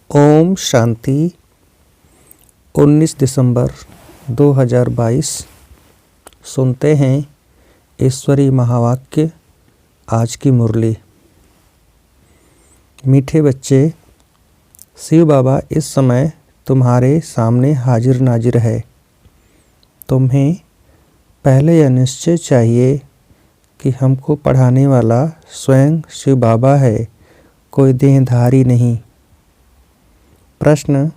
ओम शांति। 19 दिसंबर 2022। सुनते हैं ईश्वरी महावाक्य। आज की मुरली। मीठे बच्चे, शिव बाबा इस समय तुम्हारे सामने हाजिर नाजिर है। तुम्हें पहले यह निश्चय चाहिए कि हमको पढ़ाने वाला स्वयं शिव बाबा है, कोई देहधारी नहीं। प्रश्न: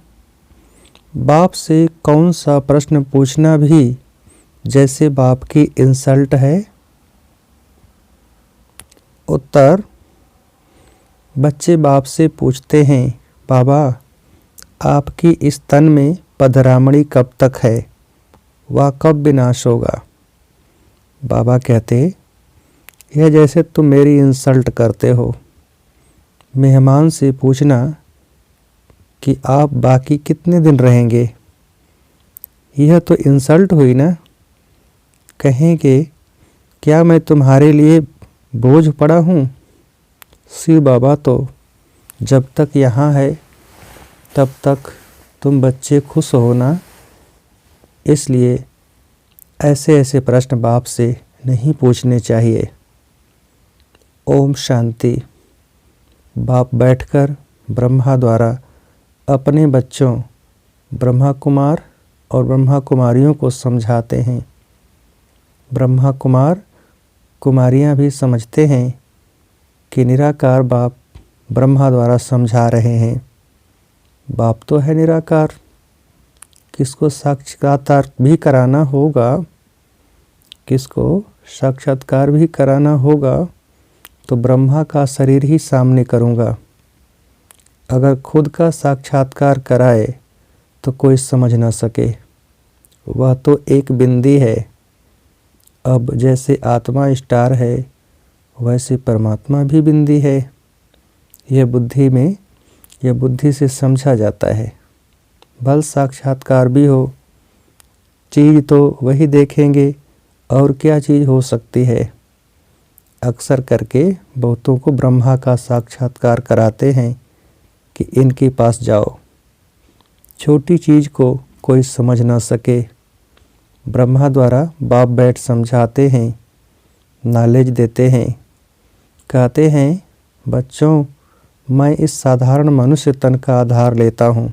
बाप से कौन सा प्रश्न पूछना भी जैसे बाप की इंसल्ट है? उत्तर: बच्चे बाप से पूछते हैं, बाबा आपकी इस तन में पधरामणी कब तक है, वह कब विनाश होगा? बाबा कहते, यह जैसे तुम मेरी इंसल्ट करते हो। मेहमान से पूछना कि आप बाकी कितने दिन रहेंगे, यह तो इंसल्ट हुई ना। कहेंगे, क्या मैं तुम्हारे लिए बोझ पड़ा हूँ? शिव बाबा तो जब तक यहाँ है तब तक तुम बच्चे खुश हो ना। इसलिए ऐसे ऐसे प्रश्न बाप से नहीं पूछने चाहिए। ओम शांति। बाप बैठकर ब्रह्मा द्वारा अपने बच्चों ब्रह्मा कुमार और ब्रह्मा कुमारियों को समझाते हैं। ब्रह्मा कुमार कुमारियां भी समझते हैं कि निराकार बाप ब्रह्मा द्वारा समझा रहे हैं। बाप तो है निराकार, किसको साक्षात्कार भी कराना होगा, किसको साक्षात्कार भी कराना होगा तो ब्रह्मा का शरीर ही सामने करूँगा। अगर खुद का साक्षात्कार कराए तो कोई समझ ना सके, वह तो एक बिंदी है। अब जैसे आत्मा स्टार है वैसे परमात्मा भी बिंदी है। यह बुद्धि से समझा जाता है। भल साक्षात्कार भी हो, चीज़ तो वही देखेंगे और क्या चीज़ हो सकती है। अक्सर करके बहुतों को ब्रह्मा का साक्षात्कार कराते हैं कि इनके पास जाओ। छोटी चीज़ को कोई समझ ना सके, ब्रह्मा द्वारा बाप बैठ समझाते हैं, नॉलेज देते हैं। कहते हैं, बच्चों मैं इस साधारण मनुष्य तन का आधार लेता हूँ।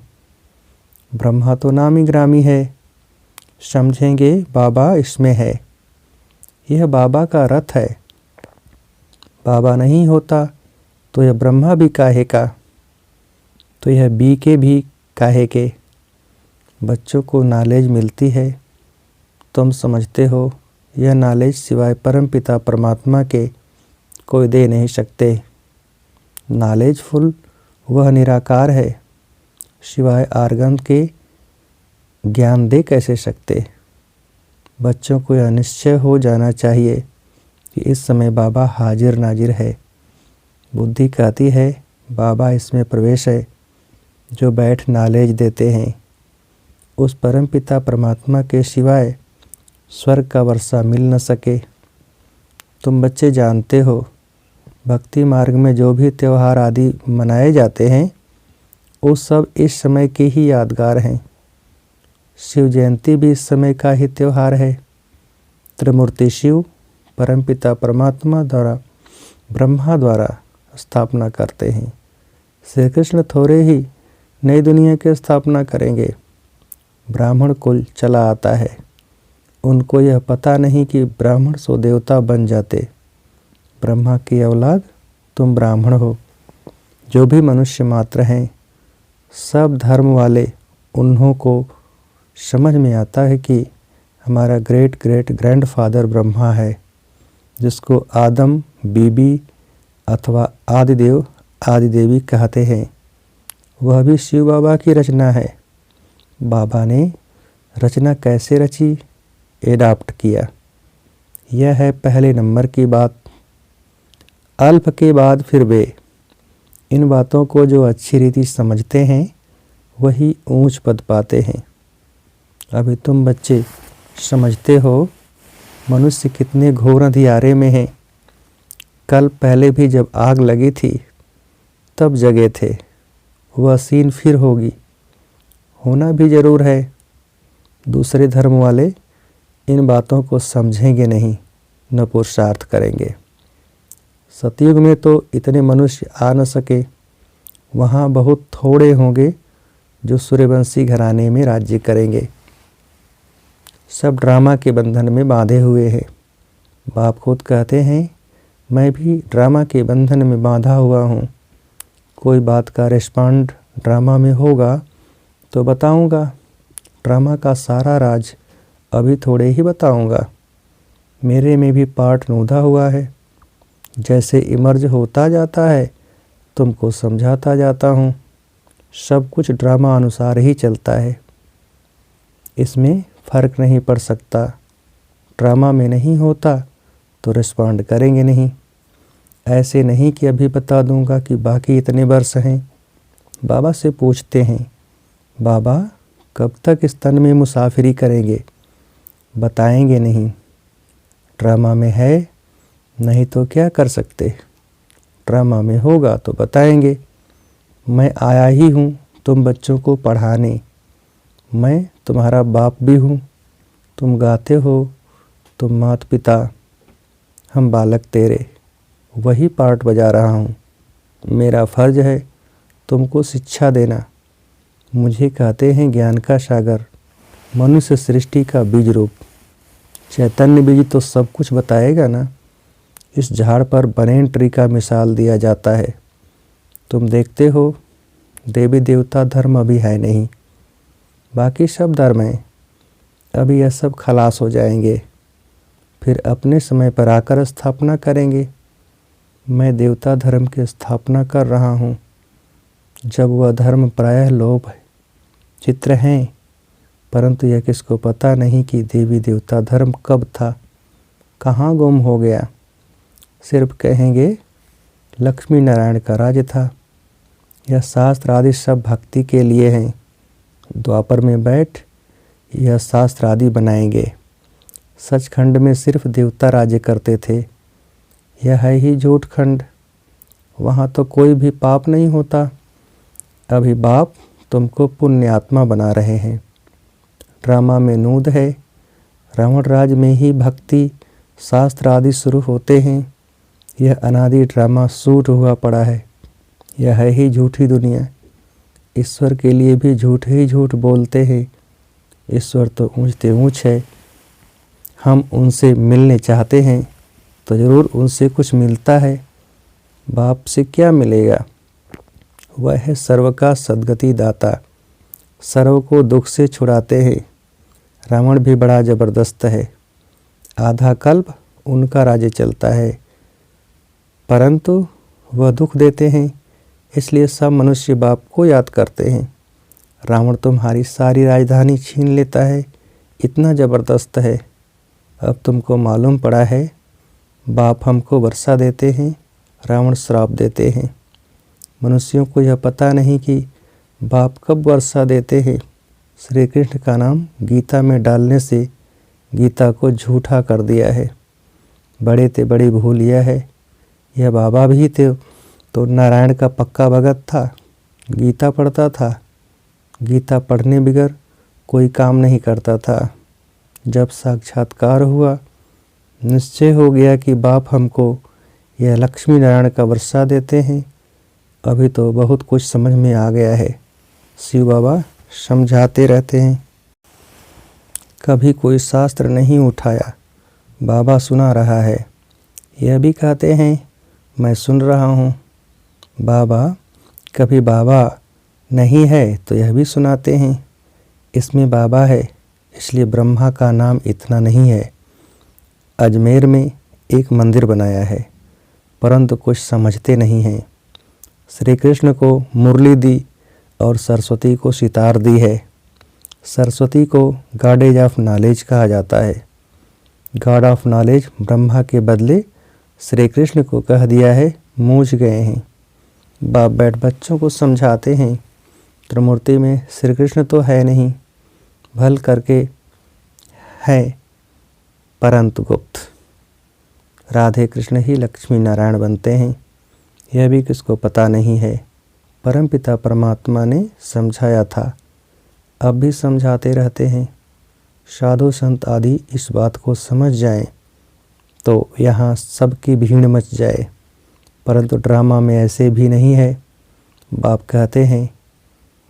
ब्रह्मा तो नामी ग्रामी है, समझेंगे बाबा इसमें है। यह बाबा का रथ है, बाबा नहीं होता तो यह ब्रह्मा भी काहे का, तो यह बी के भी काहे के। बच्चों को नॉलेज मिलती है, तुम समझते हो यह नॉलेज सिवाय परमपिता परमात्मा के कोई दे नहीं सकते। नॉलेजफुल वह निराकार है, सिवाय आर्गन के ज्ञान दे कैसे सकते। बच्चों को यह निश्चय हो जाना चाहिए कि इस समय बाबा हाजिर नाजिर है। बुद्धि कहती है बाबा इसमें प्रवेश है, जो बैठ नॉलेज देते हैं। उस परमपिता परमात्मा के सिवाय स्वर्ग का वर्षा मिल न सके। तुम बच्चे जानते हो, भक्ति मार्ग में जो भी त्यौहार आदि मनाए जाते हैं वो सब इस समय के ही यादगार हैं। शिव जयंती भी इस समय का ही त्यौहार है। त्रिमूर्ति शिव परमपिता परमात्मा द्वारा ब्रह्मा द्वारा स्थापना करते हैं। श्री कृष्ण थोड़े ही नई दुनिया की स्थापना करेंगे। ब्राह्मण कुल चला आता है, उनको यह पता नहीं कि ब्राह्मण सो देवता बन जाते। ब्रह्मा की औलाद तुम ब्राह्मण हो। जो भी मनुष्य मात्र हैं, सब धर्म वाले, उन्हों को समझ में आता है कि हमारा ग्रेट ग्रेट ग्रैंडफादर ब्रह्मा है, जिसको आदम बीबी अथवा आदिदेव आदिदेवी कहते हैं। वह भी शिव बाबा की रचना है। बाबा ने रचना कैसे रची, एडाप्ट किया। यह है पहले नंबर की बात। अल्प के बाद फिर वे। इन बातों को जो अच्छी रीति समझते हैं वही ऊंच पद पाते हैं। अभी तुम बच्चे समझते हो मनुष्य कितने घोर अंधियारे में है। कल पहले भी जब आग लगी थी तब जगे थे, वह सीन फिर होगी। होना भी ज़रूर है। दूसरे धर्म वाले इन बातों को समझेंगे नहीं, न पुरुषार्थ करेंगे। सतयुग में तो इतने मनुष्य आ न सके। वहाँ बहुत थोड़े होंगे जो सूर्यवंशी घराने में राज्य करेंगे। सब ड्रामा के बंधन में बांधे हुए हैं। बाप खुद कहते हैं, मैं भी ड्रामा के बंधन में बांधा हुआ हूँ। कोई बात का रिस्पॉन्ड ड्रामा में होगा तो बताऊँगा। ड्रामा का सारा राज अभी थोड़े ही बताऊँगा। मेरे में भी पार्ट नूधा हुआ है। जैसे इमर्ज होता जाता है तुमको समझाता जाता हूँ। सब कुछ ड्रामा अनुसार ही चलता है। इसमें फ़र्क नहीं पड़ सकता। ड्रामा में नहीं होता तो रिस्पॉन्ड करेंगे नहीं। ऐसे नहीं कि अभी बता दूंगा कि बाकी इतने वर्ष हैं। बाबा से पूछते हैं, बाबा कब तक इस तन में मुसाफिरी करेंगे? बताएंगे नहीं। ड्रामा में है, नहीं तो क्या कर सकते। ड्रामा में होगा तो बताएंगे। मैं आया ही हूँ तुम बच्चों को पढ़ाने। मैं तुम्हारा बाप भी हूँ। तुम गाते हो, तुम माता पिता, हम बालक तेरे। वही पार्ट बजा रहा हूँ। मेरा फ़र्ज है तुमको शिक्षा देना। मुझे कहते हैं ज्ञान का सागर, मनुष्य सृष्टि का बीज रूप। चैतन्य बीज तो सब कुछ बताएगा ना। इस झाड़ पर बनेन ट्री का मिसाल दिया जाता है। तुम देखते हो देवी देवता धर्म अभी है नहीं, बाकी सब धर्म हैं। अभी यह सब खलास हो जाएंगे, फिर अपने समय पर आकर स्थापना करेंगे। मैं देवता धर्म की स्थापना कर रहा हूँ। जब वह धर्म प्रायः लोभ चित्र हैं, परंतु यह किसको पता नहीं कि देवी देवता धर्म कब था, कहाँ गुम हो गया। सिर्फ कहेंगे लक्ष्मी नारायण का राज था। यह शास्त्र आदि सब भक्ति के लिए हैं। द्वापर में बैठ यह शास्त्र आदि बनाएंगे। सचखंड में सिर्फ देवता राज्य करते थे। यह है ही झूठ खंड। वहाँ तो कोई भी पाप नहीं होता। अभी बाप तुमको पुण्यात्मा बना रहे हैं। ड्रामा में नूद है। रावण राज में ही भक्ति शास्त्र आदि शुरू होते हैं। यह अनादि ड्रामा शूट हुआ पड़ा है। यह है ही झूठी दुनिया। ईश्वर के लिए भी झूठ ही झूठ बोलते हैं। ईश्वर तो ऊंचते ऊंच है। हम उनसे मिलने चाहते हैं तो ज़रूर उनसे कुछ मिलता है। बाप से क्या मिलेगा? वह है सर्व का सद्गति दाता। सर्व को दुख से छुड़ाते हैं। रावण भी बड़ा ज़बरदस्त है। आधा कल्प उनका राज्य चलता है, परंतु वह दुख देते हैं। इसलिए सब मनुष्य बाप को याद करते हैं। रावण तुम्हारी सारी राजधानी छीन लेता है, इतना ज़बरदस्त है। अब तुमको मालूम पड़ा है। बाप हमको वर्षा देते हैं, रावण श्राप देते हैं। मनुष्यों को यह पता नहीं कि बाप कब वर्षा देते हैं। श्री कृष्ण का नाम गीता में डालने से गीता को झूठा कर दिया है। बड़े ते बड़ी भूल यह है। यह बाबा भी थे तो नारायण का पक्का भगत था। गीता पढ़ता था। गीता पढ़ने बगैर कोई काम नहीं करता था। जब साक्षात्कार हुआ, निश्चय हो गया कि बाप हमको यह लक्ष्मी नारायण का वर्षा देते हैं। अभी तो बहुत कुछ समझ में आ गया है। शिव बाबा समझाते रहते हैं। कभी कोई शास्त्र नहीं उठाया, बाबा सुना रहा है। यह भी कहते हैं मैं सुन रहा हूँ। बाबा कभी बाबा नहीं है तो यह भी सुनाते हैं। इसमें बाबा है, इसलिए ब्रह्मा का नाम इतना नहीं है। अजमेर में एक मंदिर बनाया है, परंतु कुछ समझते नहीं हैं। श्री कृष्ण को मुरली दी और सरस्वती को सितार दी है। सरस्वती को गॉडेज ऑफ नॉलेज कहा जाता है। गॉड ऑफ नॉलेज ब्रह्मा के बदले श्री कृष्ण को कह दिया है। मूझ गए हैं। बाप बैठ बच्चों को समझाते हैं। त्रिमूर्ति में श्री कृष्ण तो है नहीं, भल करके है, परंतु गुप्त। राधे कृष्ण ही लक्ष्मी नारायण बनते हैं। यह भी किसको पता नहीं है। परमपिता परमात्मा ने समझाया था, अब भी समझाते रहते हैं। साधु संत आदि इस बात को समझ जाएं तो यहाँ सबकी भीड़ मच जाए, परंतु ड्रामा में ऐसे भी नहीं है। बाप कहते हैं,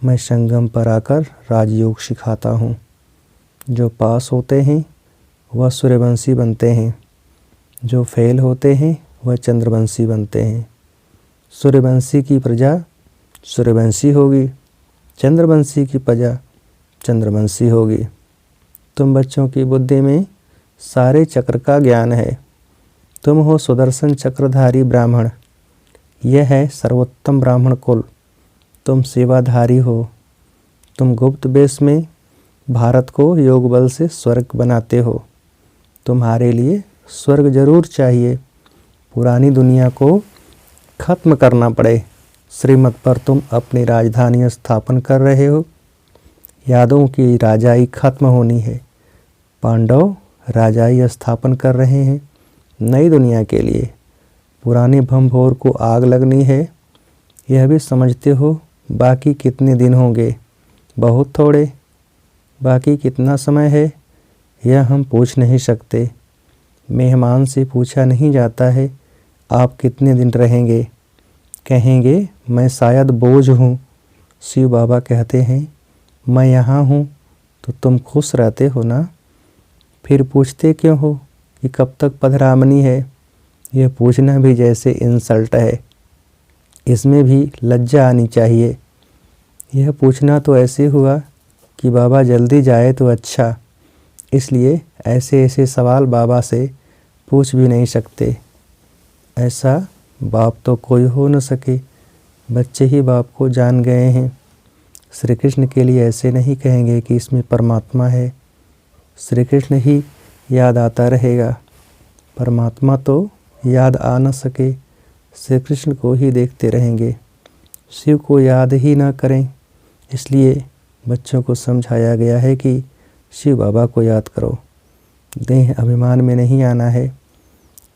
मैं संगम पर आकर राजयोग सिखाता हूँ। जो पास होते हैं वह सूर्यवंशी बनते हैं, जो फेल होते हैं वह चंद्रवंशी बनते हैं। सूर्यवंशी की प्रजा सूर्यवंशी होगी, चंद्रवंशी की प्रजा चंद्रवंशी होगी। तुम बच्चों की बुद्धि में सारे चक्र का ज्ञान है। तुम हो सुदर्शन चक्रधारी ब्राह्मण, यह है सर्वोत्तम ब्राह्मण कुल। तुम सेवाधारी हो। तुम गुप्त वेश में भारत को योग बल से स्वर्ग बनाते हो। तुम्हारे लिए स्वर्ग जरूर चाहिए, पुरानी दुनिया को खत्म करना पड़े। श्रीमत पर तुम अपनी राजधानी स्थापन कर रहे हो। यादों की राजाई खत्म होनी है। पांडव राजाई स्थापन कर रहे हैं नई दुनिया के लिए। पुरानी भंभोर को आग लगनी है, यह भी समझते हो। बाकी कितने दिन होंगे? बहुत थोड़े। बाकी कितना समय है यह हम पूछ नहीं सकते। मेहमान से पूछा नहीं जाता है आप कितने दिन रहेंगे। कहेंगे मैं शायद बोझ हूँ। शिव बाबा कहते हैं मैं यहाँ हूँ तो तुम खुश रहते हो ना। फिर पूछते क्यों हो कि कब तक पधरामनी है। यह पूछना भी जैसे इंसल्ट है, इसमें भी लज्जा आनी चाहिए। यह पूछना तो ऐसे हुआ कि बाबा जल्दी जाए तो अच्छा, इसलिए ऐसे ऐसे सवाल बाबा से पूछ भी नहीं सकते। ऐसा बाप तो कोई हो न सके, बच्चे ही बाप को जान गए हैं। श्री कृष्ण के लिए ऐसे नहीं कहेंगे कि इसमें परमात्मा है। श्री कृष्ण ही याद आता रहेगा, परमात्मा तो याद आ न सके। श्री कृष्ण को ही देखते रहेंगे, शिव को याद ही ना करें। इसलिए बच्चों को समझाया गया है कि शिव बाबा को याद करो। देह अभिमान में नहीं आना है।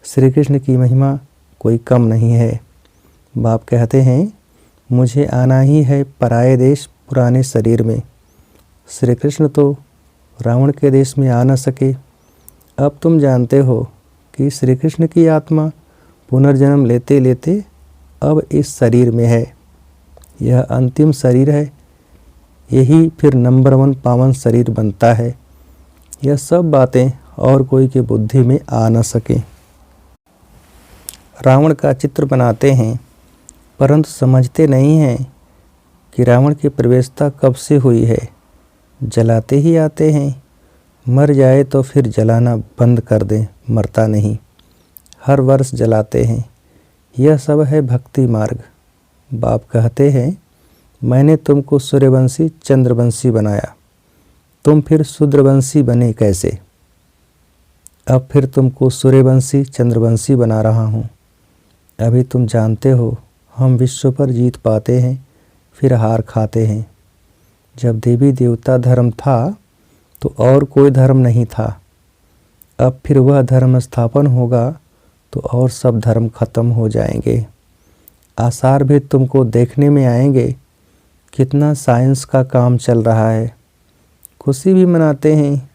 श्री कृष्ण की महिमा कोई कम नहीं है। बाप कहते हैं मुझे आना ही है पराये देश पुराने शरीर में। श्री कृष्ण तो रावण के देश में आ न सके। अब तुम जानते हो कि श्री कृष्ण की आत्मा पुनर्जन्म लेते लेते अब इस शरीर में है। यह अंतिम शरीर है, यही फिर नंबर 1 पावन शरीर बनता है। यह सब बातें और कोई के बुद्धि में आ न सके। रावण का चित्र बनाते हैं परंतु समझते नहीं हैं कि रावण की प्रवेशता कब से हुई है। जलाते ही आते हैं, मर जाए तो फिर जलाना बंद कर दें, मरता नहीं, हर वर्ष जलाते हैं। यह सब है भक्ति मार्ग। बाप कहते हैं मैंने तुमको सूर्यवंशी चंद्रवंशी बनाया, तुम फिर शूद्रवंशी बने कैसे। अब फिर तुमको सूर्यवंशी चंद्रवंशी बना रहा हूँ। अभी तुम जानते हो हम विश्व पर जीत पाते हैं फिर हार खाते हैं। जब देवी देवता धर्म था तो और कोई धर्म नहीं था। अब फिर वह धर्म स्थापन होगा तो और सब धर्म खत्म हो जाएंगे। आसार भी तुमको देखने में आएंगे कितना साइंस का काम चल रहा है। खुशी भी मनाते हैं,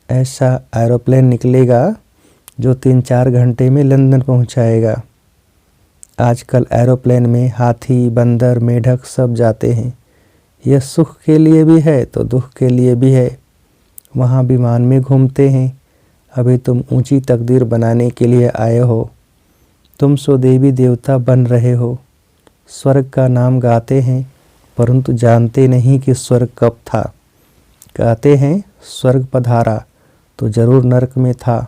ऐसा एरोप्लेन निकलेगा जो 3-4 घंटे में लंदन पहुंचाएगा। आजकल एरोप्लेन में हाथी बंदर मेढक सब जाते हैं। यह सुख के लिए भी है तो दुख के लिए भी है। वहाँ विमान में घूमते हैं। अभी तुम ऊंची तकदीर बनाने के लिए आए हो। तुम सो देवी देवता बन रहे हो। स्वर्ग का नाम गाते हैं परंतु जानते नहीं कि स्वर्ग कब था। कहते हैं स्वर्ग पधारा तो जरूर नरक में था,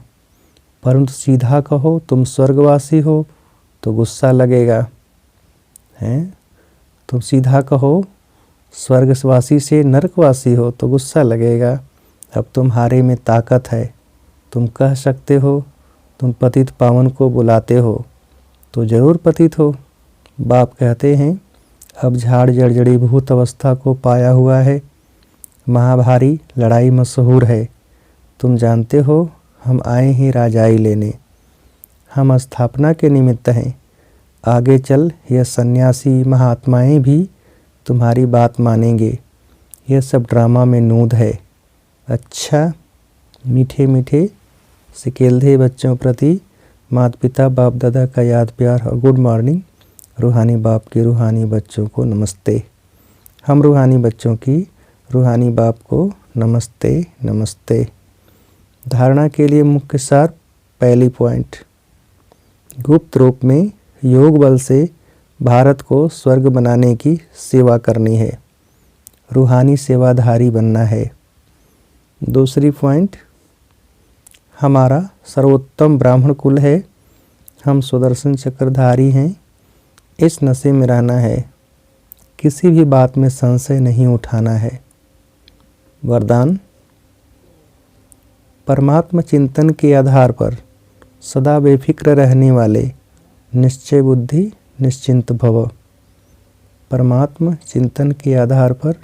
परंतु सीधा कहो तुम स्वर्गवासी हो तो गुस्सा लगेगा। हैं तुम सीधा कहो स्वर्गवासी से नरकवासी हो तो गुस्सा लगेगा। अब तुम्हारे में ताकत है, तुम कह सकते हो तुम पतित पावन को बुलाते हो तो जरूर पतित हो। बाप कहते हैं अब झाड़ जड़जड़ी भूत अवस्था को पाया हुआ है। महाभारी लड़ाई मशहूर है। तुम जानते हो हम आए हैं राजाई लेने। हम स्थापना के निमित्त हैं। आगे चल यह सन्यासी महात्माएं भी तुम्हारी बात मानेंगे। यह सब ड्रामा में नूद है। अच्छा, मीठे मीठे सिकेल्दे बच्चों प्रति माता पिता बाप दादा का याद प्यार और गुड मॉर्निंग। रूहानी बाप के रूहानी बच्चों को नमस्ते। हम रूहानी बच्चों की रूहानी बाप को नमस्ते नमस्ते। धारणा के लिए मुख्य सार। पहली पॉइंट, गुप्त रूप में योग बल से भारत को स्वर्ग बनाने की सेवा करनी है। रूहानी सेवाधारी बनना है। दूसरी पॉइंट, हमारा सर्वोत्तम ब्राह्मण कुल है। हम सुदर्शन चक्रधारी हैं। इस नशे में रहना है। किसी भी बात में संशय नहीं उठाना है। वरदान, परमात्मा चिंतन के आधार पर सदा बेफिक्र रहने वाले निश्चय बुद्धि निश्चिंत भव। परमात्मा चिंतन के आधार पर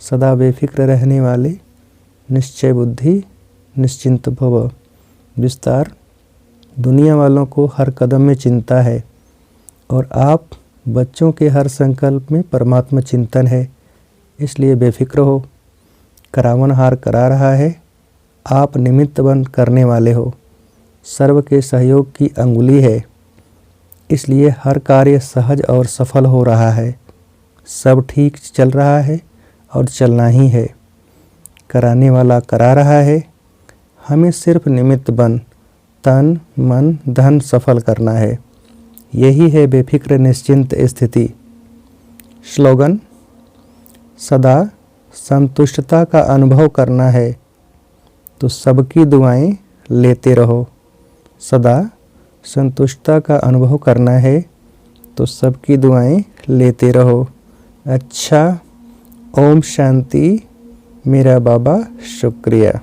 सदा बेफिक्र रहने वाले निश्चय बुद्धि निश्चिंत भव। विस्तार, दुनिया वालों को हर कदम में चिंता है और आप बच्चों के हर संकल्प में परमात्मा चिंतन है, इसलिए बेफिक्र हो। करावनहार करा रहा है, आप निमित्त बन करने वाले हो। सर्व के सहयोग की अंगुली है, इसलिए हर कार्य सहज और सफल हो रहा है। सब ठीक चल रहा है और चलना ही है। कराने वाला करा रहा है, हमें सिर्फ निमित्त बन तन मन धन सफल करना है। यही है बेफिक्र निश्चिंत स्थिति। स्लोगन, सदा संतुष्टता का अनुभव करना है तो सबकी दुआएं लेते रहो। सदा संतुष्टता का अनुभव करना है तो सबकी दुआएं लेते रहो। अच्छा, ओम शांति। मेरा बाबा शुक्रिया।